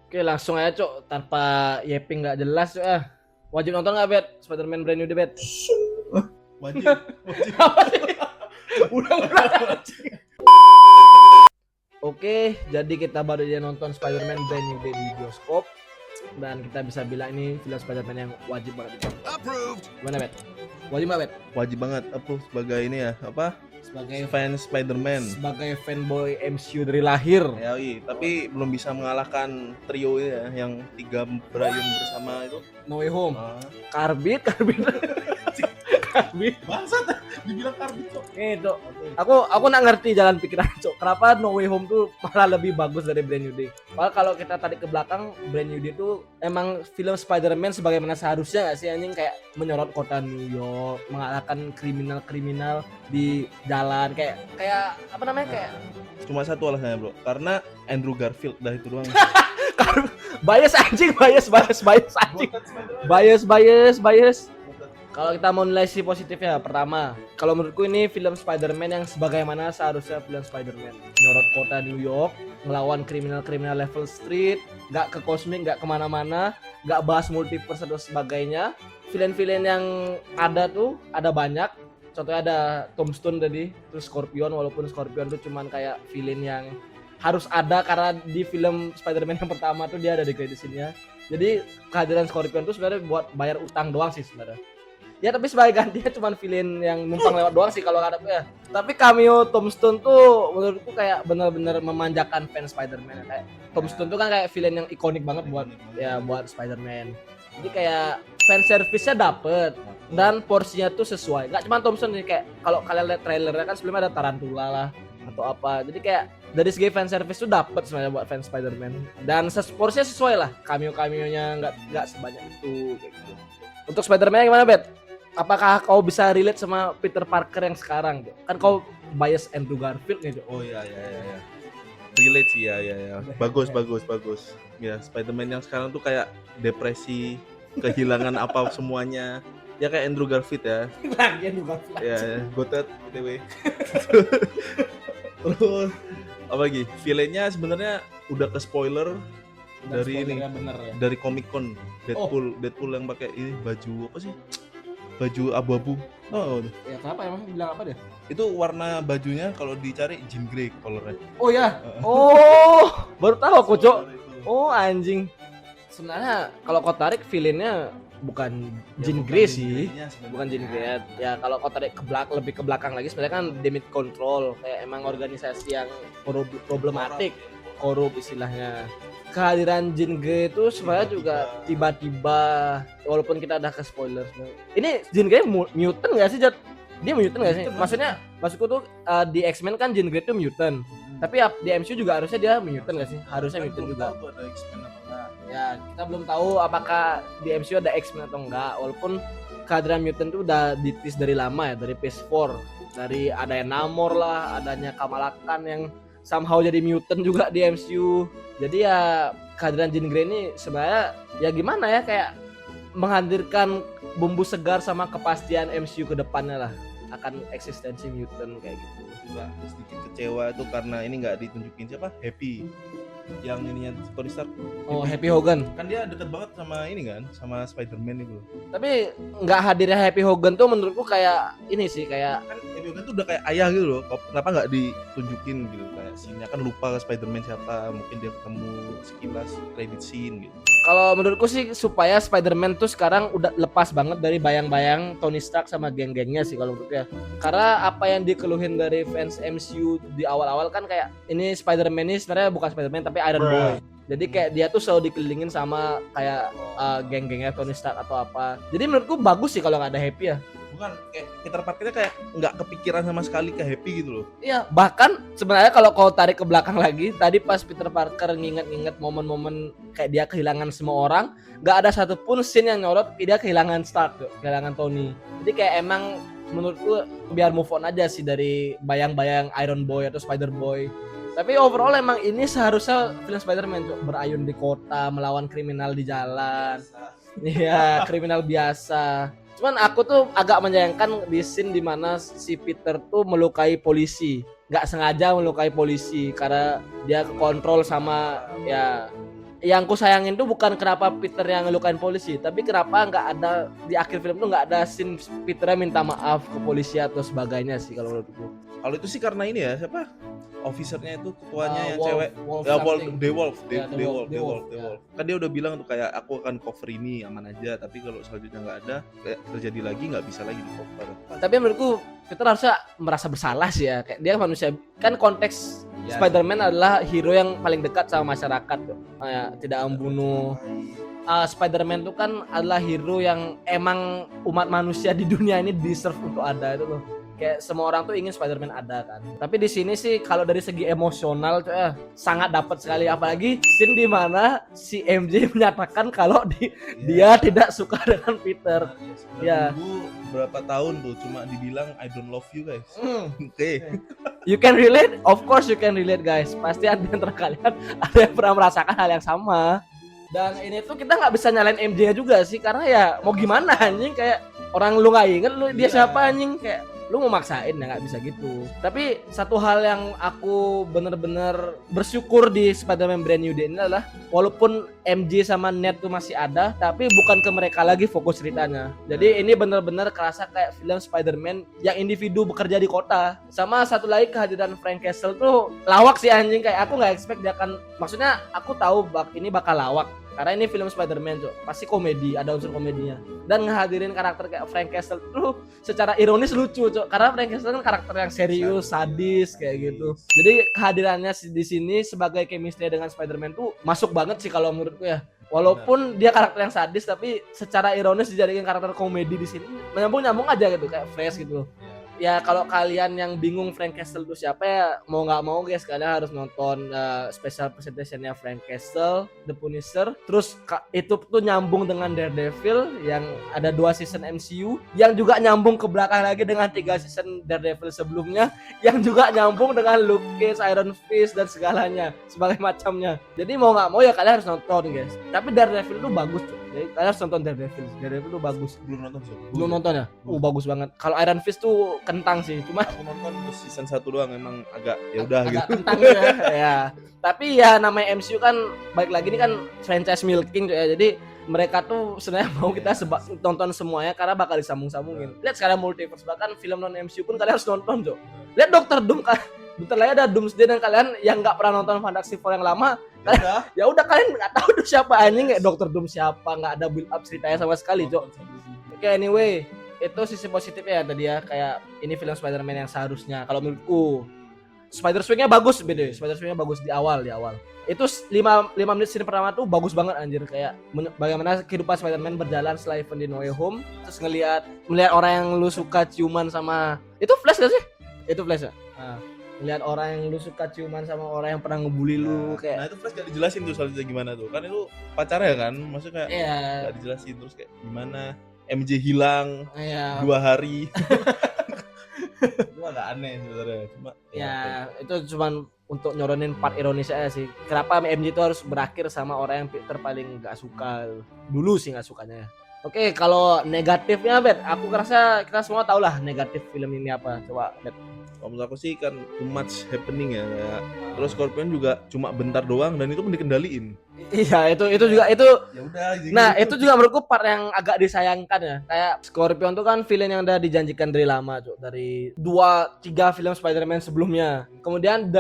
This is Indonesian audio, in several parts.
Oke, langsung aja, Cok. Tanpa yeping nggak jelas, Cok. Wajib nonton nggak, Bet? Spider-Man Brand New Day, Bet? Wajib, wajib. Apa sih? Ulang-ulang. Oke, jadi kita baru aja nonton Spider-Man Brand New Day di bioskop. Dan kita bisa bilang ini film Spider-Man yang wajib banget ditonton. Approved. Gimana, Bet? Wajib nggak, Bet? Wajib banget approve sebagai ini ya, apa? Sebagai Fans Spider-Man. sebagai fanboy MCU dari lahir. Ya, tapi belum bisa mengalahkan trio ini ya, yang tiga berayun bersama itu. No Way Home. Ah. Karbit. Karbit. Bangsat, dibilang karbit kok. Cok. Aku nggak ngerti jalan pikiran, Cok. Kenapa No Way Home tuh malah lebih bagus dari Brand New Day? Padahal kalau kita tarik ke belakang, Brand New Day tuh emang film Spider-Man sebagaimana seharusnya nggak sih, anjing, kayak menyorot kota New York, mengalahkan kriminal-kriminal di jalan, kayak apa namanya, kayak Cuma satu alasannya, Bro. Karena Andrew Garfield dah itu doang. bias anjing, bias anjing. Bias. Kalau kita mau nilai si positifnya, pertama, kalau menurutku ini film Spider-Man yang sebagaimana seharusnya film Spider-Man. Nyorot kota New York, ngelawan kriminal-kriminal level street, nggak ke kosmik, nggak kemana-mana, nggak bahas multiverse dan sebagainya. Villain-villain yang ada tuh ada banyak. Contohnya ada Tombstone tadi, terus Scorpion, walaupun Scorpion tuh cuman kayak villain yang harus ada karena di film Spider-Man yang pertama tuh dia ada di credit scene-nya. Jadi kehadiran Scorpion tuh sebenarnya buat bayar utang doang sih sebenarnya. Ya tapi sebagai gantinya cuman villain yang numpang lewat doang sih kalau kata ya. Tapi cameo Tombstone tuh menurutku kayak benar-benar memanjakan fans Spider-Man. Kayak Tombstone tuh kan kayak villain yang ikonik banget buat Spider-Man. Jadi kayak fan service-nya dapet dan porsinya tuh sesuai. Gak cuma Tombstone nih, kayak kalau kalian lihat trailernya kan sebelumnya ada Tarantula lah atau apa. Jadi kayak dari segi fan service tuh dapet sebenarnya buat fans Spider-Man. Dan porsinya sesuai lah. Cameo-cameonya nggak sebanyak itu kayak gitu. Untuk Spider-Man gimana, Bet? Apakah kau bisa relate sama Peter Parker yang sekarang? Kan kau bias Andrew Garfield nih, Oh iya. Relate sih ya. Bagus. Ya, Spider-Man yang sekarang tuh kayak depresi, kehilangan apa semuanya. Ya kayak Andrew Garfield ya. Lagi Andrew Garfield. Ya, gotet BTW. Terus apa lagi? Villainnya sebenarnya udah ke spoiler dari ini, bener ya. dari Comic Con. Deadpool yang pakai ini baju apa sih? Baju abu-abu. Oh, Ya kenapa emang bilang apa deh? itu warna bajunya kalau dicari jean grey colornya. Oh ya. Oh, baru tahu aku, Cok. Oh, anjing. Sebenarnya kalau kau tarik villainnya bukan Jean Grey sih. Bukan Jean Grey. Ya kalau kau tarik lebih ke belakang lagi sebenarnya kan Demit Control, kayak emang organisasi yang problematik, korup istilahnya. Kehadiran Jean Grey itu sebenarnya juga tiba-tiba, walaupun kita udah ke spoiler sebenarnya. Ini Jean Grey mutant nggak sih, Jat? Dia mutant nggak sih? Maksudku tuh di X-Men kan Jean Grey itu mutant. Tapi di MCU juga harusnya dia mutant nggak sih? Harusnya mutant juga. Ya, kita belum tahu apakah di MCU ada X-Men atau enggak. Walaupun kehadiran mutant itu udah ditis dari lama ya, dari Phase 4. Dari ada Namor lah, adanya Kamala Khan yang somehow jadi mutant juga di MCU. Jadi ya kehadiran Jean Grey ini sebenarnya ya gimana ya, kayak menghadirkan bumbu segar sama kepastian MCU ke depannya lah akan eksistensi mutant kayak gitu. Juga sedikit kecewa tuh karena ini nggak ditunjukin siapa? Happy. Yang ininya Tony Stark. Oh, Happy Hogan. Kan dia deket banget sama ini kan, sama Spider-Man itu. Tapi nggak hadirnya Happy Hogan tuh menurutku kayak ini sih, kayak Kan Happy Hogan tuh udah kayak ayah gitu loh. Kenapa nggak ditunjukin gitu, kayak scene-nya kan lupa Spider-Man siapa, mungkin dia ketemu sekilas credit scene gitu. kalau menurutku sih supaya Spider-Man tuh sekarang udah lepas banget dari bayang-bayang Tony Stark sama geng-gengnya sih kalau menurutku ya. Karena apa yang dikeluhin dari fans MCU di awal-awal kan kayak ini Spider-Man ini sebenarnya bukan Spider-Man tapi Iron Boy. Jadi kayak dia tuh selalu dikelilingin sama kayak geng-gengnya Tony Stark atau apa. Jadi menurutku bagus sih kalau nggak ada Happy ya. Bukan, kayak Peter Parker kayak nggak kepikiran sama sekali ke Happy gitu loh. Iya, bahkan sebenarnya kalau kau tarik ke belakang lagi, tadi pas Peter Parker nginget-nginget momen-momen kayak dia kehilangan semua orang, nggak ada satupun scene yang nyorot dia kehilangan Stark, kehilangan Tony. Jadi kayak emang menurutku biar move on aja sih dari bayang-bayang Iron Boy atau Spider Boy. Tapi overall emang ini seharusnya film Spider-Man tuh berayun di kota, melawan kriminal di jalan. Iya, kriminal biasa. Cuman aku tuh agak menyayangkan di scene dimana si Peter tuh melukai polisi, nggak sengaja melukai polisi karena dia kontrol sama ya yang ku sayangin tuh bukan kenapa Peter yang ngelukain polisi, tapi kenapa nggak ada di akhir film tuh nggak ada scene Peter minta maaf ke polisi atau sebagainya sih kalau menurutku. Kalau itu sih karena ini ya, siapa? Officernya itu ketuanya yang Wolf, cewek. Wolf Ya, something. Dewolf, Ya, Dewolf, Dewolf. ya. Kan dia udah bilang tuh kayak aku akan cover ini aman aja, tapi kalau selanjutnya nggak ada, kayak terjadi lagi nggak bisa lagi di cover. Tapi menurutku Peter harusnya merasa bersalah sih ya, kayak dia manusia, kan konteks Ya, Spider-Man adalah hero yang paling dekat sama masyarakat tuh. Tidak membunuh. Spider-Man tuh kan adalah hero yang emang umat manusia di dunia ini deserve untuk ada itu loh. Kayak semua orang tuh ingin Spider-Man ada kan. Tapi di sini sih kalau dari segi emosional tuh sangat dapat sekali, apalagi scene di mana si MJ menyatakan kalau dia tidak suka dengan Peter. Ya. Dulu berapa tahun tuh cuma dibilang I don't love you guys. Oke. You can relate, of course you can relate guys. Pasti ada yang kalian ada yang pernah merasakan hal yang sama. Dan ini tuh kita nggak bisa nyalain MJ juga sih, karena ya mau gimana anjing, kayak orang lu nggak inget lu dia siapa anjing, kayak lu mau maksain ya nggak bisa gitu. Tapi satu hal yang aku bener-bener bersyukur di Spider-Man Brand New Day ini adalah walaupun MJ sama Ned tuh masih ada, tapi bukan ke mereka lagi fokus ceritanya. Jadi ini bener-bener kerasa kayak film Spider-Man yang individu bekerja di kota. Sama satu lagi kehadiran Frank Castle tuh lawak sih anjing, kayak aku nggak expect dia akan, maksudnya aku tahu ini bakal lawak karena ini film Spider-Man tuh pasti komedi, ada unsur komedinya. Dan ngehadirin karakter kayak Frank Castle tuh secara ironis lucu, Cok. Karena Frank Castle kan karakter yang serius, sadis kayak gitu. Jadi kehadirannya di sini sebagai chemistry dengan Spider-Man tuh masuk banget sih kalau menurutku ya. Walaupun dia karakter yang sadis, tapi secara ironis dijadikan karakter komedi di sini nyambung aja gitu, kayak fresh gitu. Ya kalau kalian yang bingung Frank Castle itu siapa ya, mau nggak mau guys kalian harus nonton special presentationnya Frank Castle, The Punisher. Terus itu tuh nyambung dengan Daredevil yang ada 2 season MCU, yang juga nyambung ke belakang lagi dengan 3 season Daredevil sebelumnya, yang juga nyambung dengan Luke Cage, Iron Fist dan segalanya sebagai macamnya. Jadi mau nggak mau ya kalian harus nonton guys. Tapi Daredevil itu bagus tuh. Jadi kalian harus nonton Daredevil. Daredevil itu bagus. Belum nonton sih. Belum nonton ya? Bagus banget. Kalau Iron Fist tuh kentang sih, cuma aku nonton season 1 doang, emang agak ya udah gitu. Kentang ya. Tapi ya namanya MCU kan baik lagi ini kan franchise milking ya. Jadi mereka tuh sebenarnya mau kita tonton semuanya karena bakal disambung-sambungin. Lihat sekarang multiverse, bahkan film non MCU pun kalian harus nonton, Jo. Lihat Doctor Doom kan. Bentar lagi ada Doomsday, dan kalian yang nggak pernah nonton Fantastic Four yang lama, ya udah kalian nggak tahu tuh siapa anjing, kayak Doctor Doom siapa, nggak ada build up ceritanya sama sekali, Jo. Oke, anyway, itu sisi positifnya ya tadi ya, kayak ini film Spider-Man yang seharusnya kalau menurutku Spider-Swing-nya bagus, beda. Spider-Swing-nya bagus di awal. Itu 5 menit scene pertama tuh bagus banget anjir, kayak bagaimana kehidupan Spider-Man berjalan setelah event di No Way Home, terus melihat orang yang lu suka ciuman sama, itu Flash gak sih? Itu Flash ya? Nah, lihat orang yang lu suka ciuman sama orang yang pernah ngebully lu kayak. Nah, itu Flash gak dijelasin tuh selanjutnya gimana tuh. Kan itu pacarnya kan, maksudnya kayak gak dijelasin, terus kayak gimana MJ hilang 2 hari. Itu agak aneh sebenarnya, cuma ya itu cuman untuk nyoronin part ironis aja sih. Kenapa MJ itu harus berakhir sama orang yang Peter paling gak suka dulu sih, gak sukanya ya. Oke, kalau negatifnya Bet, aku rasa kita semua tahu lah negatif film ini apa. Coba Bet. Kalau menurut aku sih kan too much happening ya, kayak terus Scorpion juga cuma bentar doang dan itu pun dikendaliin. Iya, itu juga itu. Ya udah. Nah, itu juga menurutku part yang agak disayangkan ya. Kayak Scorpion tuh kan villain yang udah dijanjikan dari lama, Cuk. Dari 2-3 film Spider-Man sebelumnya. Kemudian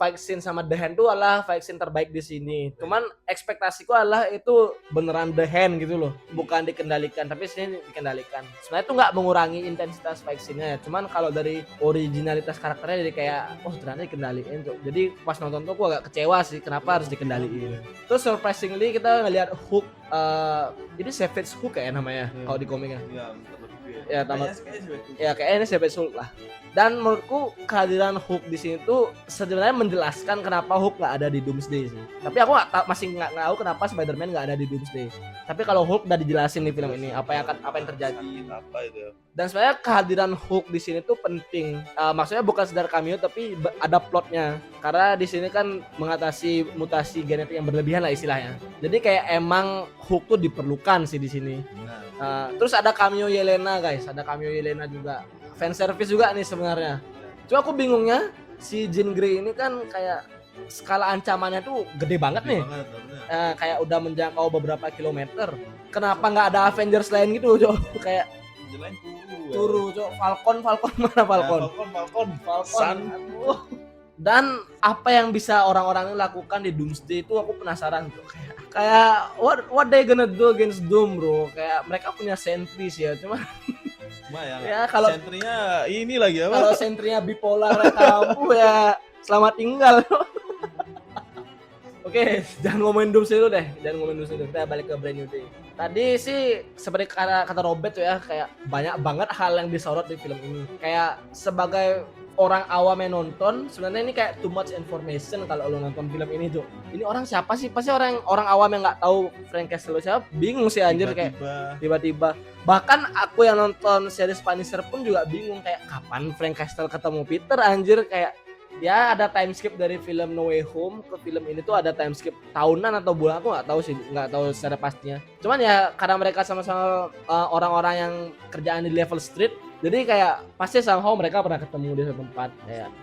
fight scene sama The Hand tuh adalah fight scene terbaik di sini. Cuman ekspektasiku adalah itu beneran The Hand gitu loh, bukan dikendalikan, tapi sini dikendalikan. Sebenarnya itu nggak mengurangi intensitas fight scene-nya ya. Cuman kalau dari originalitas karakternya jadi kayak ternyata dikendaliin tuh. Jadi pas nonton tuh aku agak kecewa sih kenapa harus dikendaliin. Terus surprisingly kita ngelihat Hook, ini Savage Hook kayak namanya kalau di komiknya. Ya tambah ya kayaknya ini Savage Hook lah. Dan menurutku kehadiran Hook di sini tuh sebenarnya menjelaskan kenapa Hook nggak ada di Doomsday sih. Tapi aku masih nggak tahu kenapa Spider-Man nggak ada di Doomsday. Tapi kalau Hook udah dijelasin di film ini apa yang terjadi. Apa itu? Dan sebenarnya kehadiran Hook di sini tuh penting. Maksudnya bukan sekedar cameo tapi ada plotnya. Karena di sini kan mengatasi mutasi genetik yang berlebihan lah istilahnya. Jadi kayak emang Hook tuh diperlukan sih di sini. Terus ada cameo Yelena guys, ada cameo Yelena juga. Fan service juga nih sebenarnya. Cuma aku bingungnya si Jean Grey ini kan kayak skala ancamannya tuh gede banget nih. Kayak udah menjangkau beberapa kilometer. Kenapa nggak ada Avengers lain gitu, Cok? Kayak turu, Cok. Falcon mana Falcon? Sun. Dan apa yang bisa orang-orang lakukan di Doomsday itu aku penasaran tuh. Kayak what they gonna do against Doom, bro? Kayak mereka punya sentry sih ya, cuma ya kalau sentrinya ini lagi apa? Kalau sentrinya bipolar kamu ya selamat tinggal. Oke, jangan ngomongin Doomsday dulu deh. Kita balik ke Brand New Day. Tadi sih seperti kata Robert tuh ya, kayak banyak banget hal yang disorot di film ini. Kayak sebagai orang awam yang nonton, sebenarnya ini kayak too much information kalau lo nonton film ini tuh. Ini orang siapa sih? Pasti orang awam yang nggak tahu Frank Castle siapa, bingung sih anjir. Kayak tiba-tiba. Bahkan aku yang nonton series Punisher pun juga bingung kayak kapan Frank Castle ketemu Peter anjir. Kayak ya ada time skip dari film No Way Home ke film ini tuh ada time skip tahunan atau bulan, aku nggak tahu secara pastinya. Cuman ya karena mereka sama-sama orang-orang yang kerjaan di Level Street, jadi kayak pasti somehow mereka pernah ketemu di satu tempat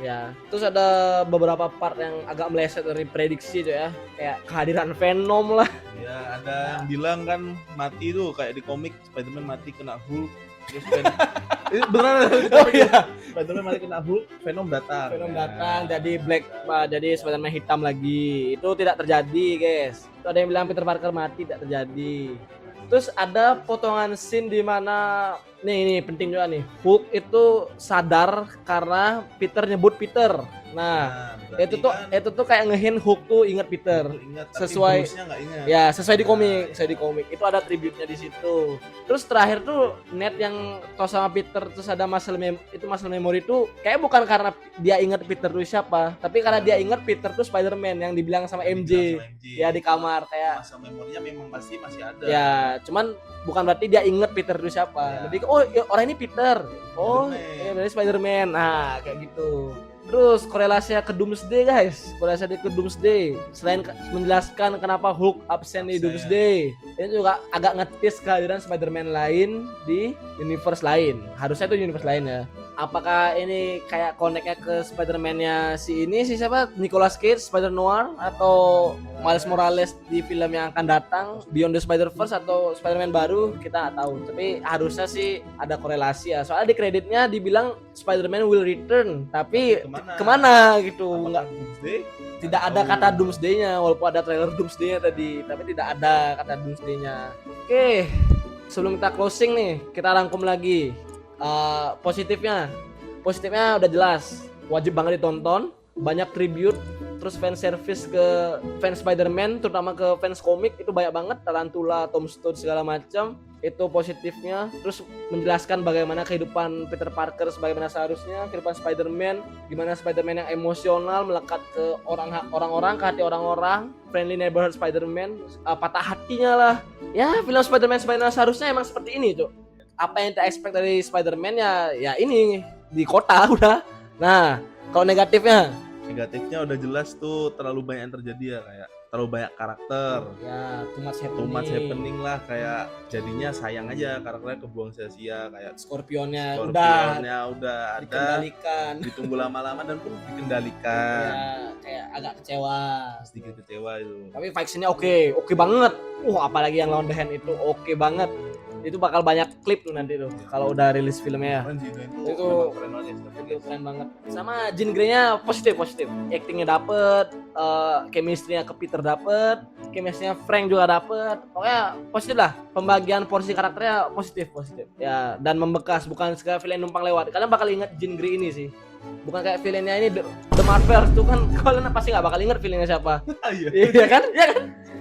ya. Terus ada beberapa part yang agak meleset dari prediksi tuh ya, kayak kehadiran Venom lah. Ya ada yang bilang kan mati tuh kayak di komik Spider-Man mati kena Hulk. Terus itu beneran. Oh iya. Spider-Man mati kena Hulk, Venom datang jadi Spider-Man hitam lagi. Itu tidak terjadi, guys. Itu ada yang bilang Peter Parker mati, tidak terjadi. Terus ada potongan scene di mana nih penting juga nih. Hulk itu sadar karena Peter nyebut Peter. Nah, itu tuh kayak ngehint Hulk tuh ingat Peter. Sesuai sesuai di komik. Itu ada tribute-nya di situ. Terus terakhir tuh Ned yang tos sama Peter terus ada muscle memory itu kayak bukan karena dia ingat Peter tuh siapa, tapi karena dia ingat Peter tuh Spider-Man yang dibilang sama MJ. Ya di kamar kayak muscle memorinya memang pasti masih ada. Ya, cuman bukan berarti dia inget Peter itu siapa. Lebih ke orang ini Peter. Dari Spider-Man. Nah, kayak gitu. Terus korelasinya ke Doomsday, guys. Selain menjelaskan kenapa Hulk absen di Doomsday, ini juga agak ngetis kehadiran Spider-Man lain di universe lain. Harusnya itu universe lain ya. Apakah ini kayak connect-nya ke Spider-Man-nya si siapa? Nicolas Cage, Spider-Noir, atau Miles Morales di film yang akan datang, Beyond the Spider-Verse atau Spider-Man baru, kita nggak tahu. Tapi harusnya sih ada korelasi ya. Soalnya di kreditnya dibilang Spider-Man will return, tapi kemana gitu? Tidak ada kata Doomsday-nya, walaupun ada trailer Doomsday-nya tadi, tapi tidak ada kata Doomsday-nya. Oke, sebelum kita closing nih, kita rangkum lagi. Positifnya udah jelas, wajib banget ditonton, banyak tribute, terus fan service ke fans Spider-Man, terutama ke fans komik itu banyak banget, Tarantula, Tombstone segala macam, itu positifnya. Terus menjelaskan bagaimana kehidupan Peter Parker sebagaimana seharusnya, kehidupan Spider-Man, gimana Spider-Man yang emosional melekat ke orang-orang, ke hati orang-orang, friendly neighborhood Spider-Man, patah hatinya lah. Ya, film Spider-Man seharusnya emang seperti ini, Cuk. Apa yang kita expect dari Spider-Man ya ini di kota udah. Nah, kalau negatifnya udah jelas tuh terlalu banyak yang terjadi ya, kayak terlalu banyak karakter. Ya, too much happening lah, kayak jadinya sayang aja karakternya kebuang sia-sia, kayak Scorpionnya udah ada dikendalikan. Ditunggu lama-lama dan pun dikendalikan. Ya, kayak agak sedikit kecewa itu. Tapi fight-nya oke banget. Apalagi yang lawan The Hand itu oke banget. Itu bakal banyak klip tuh nanti tuh kalau udah rilis filmnya. Itu keren banget. Sama Jean Grey-nya positif. Actingnya dapet, chemistry-nya ke Peter dapet, chemistry-nya Frank juga dapet. Pokoknya positif lah. Pembagian porsi karakternya positif. Ya, dan membekas, bukan sekali villain numpang lewat. Kalian bakal ingat Jean Grey ini sih. Bukan kayak villainnya ini The Marvel tuh kan kalian pasti nggak bakal ingat villainnya siapa. Iya kan?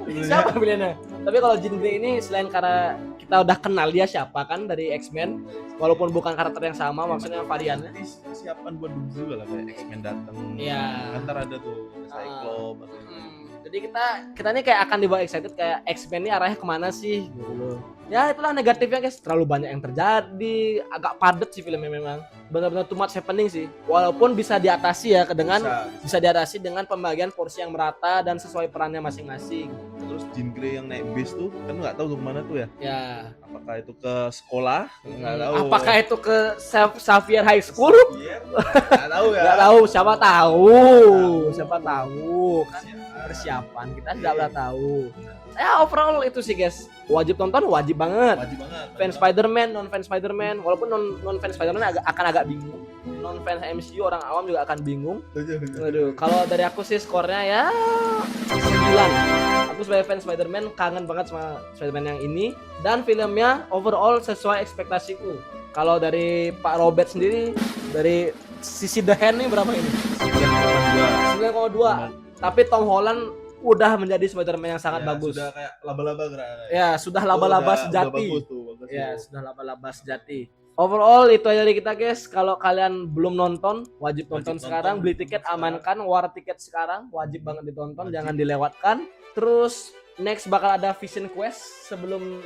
Siapa villainnya? Tapi kalau Jean Grey ini selain karena kita udah kenal dia siapa kan dari X-Men, walaupun bukan karakter yang sama, maksudnya variannya. Persiapan buat Doomsday juga lah, kayak X-Men datang. Iya. Antar ada tuh Cyclops. Jadi kita nih kayak akan dibawa excited kayak X-Men ini arahnya kemana sih gitu loh. Ya itulah negatifnya guys, terlalu banyak yang terjadi, agak padat sih filmnya memang. Benar-benar too much happening sih. Walaupun bisa diatasi ya bisa diatasi dengan pembagian porsi yang merata dan sesuai perannya masing-masing. Terus terus Jean Grey yang naik bis tuh kan nggak tahu tuh kemana tuh ya. Ya. Apakah itu ke sekolah? Nggak tahu. Apakah itu ke Xavier High School? Nggak tahu ya. Nggak tahu, siapa tahu. Siapa tahu. Kan persiapan kita nggak pernah tahu. Ya overall itu sih guys, wajib tonton, wajib banget. Fans Spider-Man, non fans Spider-Man, walaupun non fans Spider-Man akan agak bingung. Non fans MCU orang awam juga akan bingung. Aduh, kalau dari aku sih skornya ya 9. Aku sebagai fans Spider-Man kangen banget sama Spider-Man yang ini, dan filmnya overall sesuai ekspektasiku. Kalau dari Pak Robert sendiri, dari sisi The Hand nih berapa ini? 9,2. Tapi Tom Holland udah menjadi Spider-Man yang sangat bagus. Sudah kayak laba-laba gerak. Ya, sudah laba-laba sejati. Sudah laba-laba sejati. Overall itu aja dari kita guys. Kalau kalian belum nonton, wajib nonton sekarang. Beli tiket, amankan war tiket sekarang. Wajib banget ditonton, jangan dilewatkan. Terus next bakal ada Vision Quest. Sebelum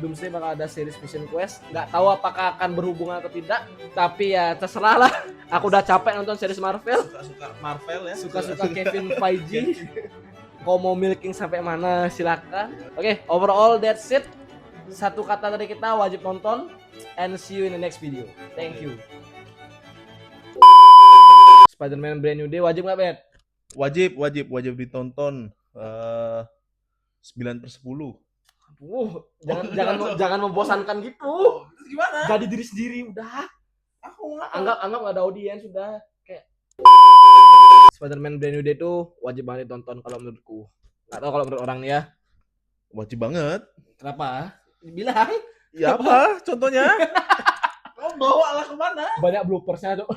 Doomsday bakal ada series Vision Quest. Nggak tahu apakah akan berhubungan atau tidak, tapi ya terserah lah. Aku udah capek nonton series Marvel. Suka Marvel ya. Suka Kevin Feige. Kau mau milking sampai mana silakan. Oke, overall that's it. Satu kata dari kita, wajib nonton, and see you in the next video. Thank you. Spider-Man Brand New Day wajib nggak, Bet? Wajib ditonton. 9/10. Jangan membosankan gitu. Gimana? Jadi diri sendiri udah. Anggap nggak ada audiens sudah. Kayak Spider-Man Brand New Day tuh wajib banget ditonton kalau menurutku. Nggak tahu kalau menurut orang nih ya. Wajib banget. Kenapa? Bilang. Ya apa? Contohnya? Kau bawa lah kemana? Banyak bloopersnya tuh.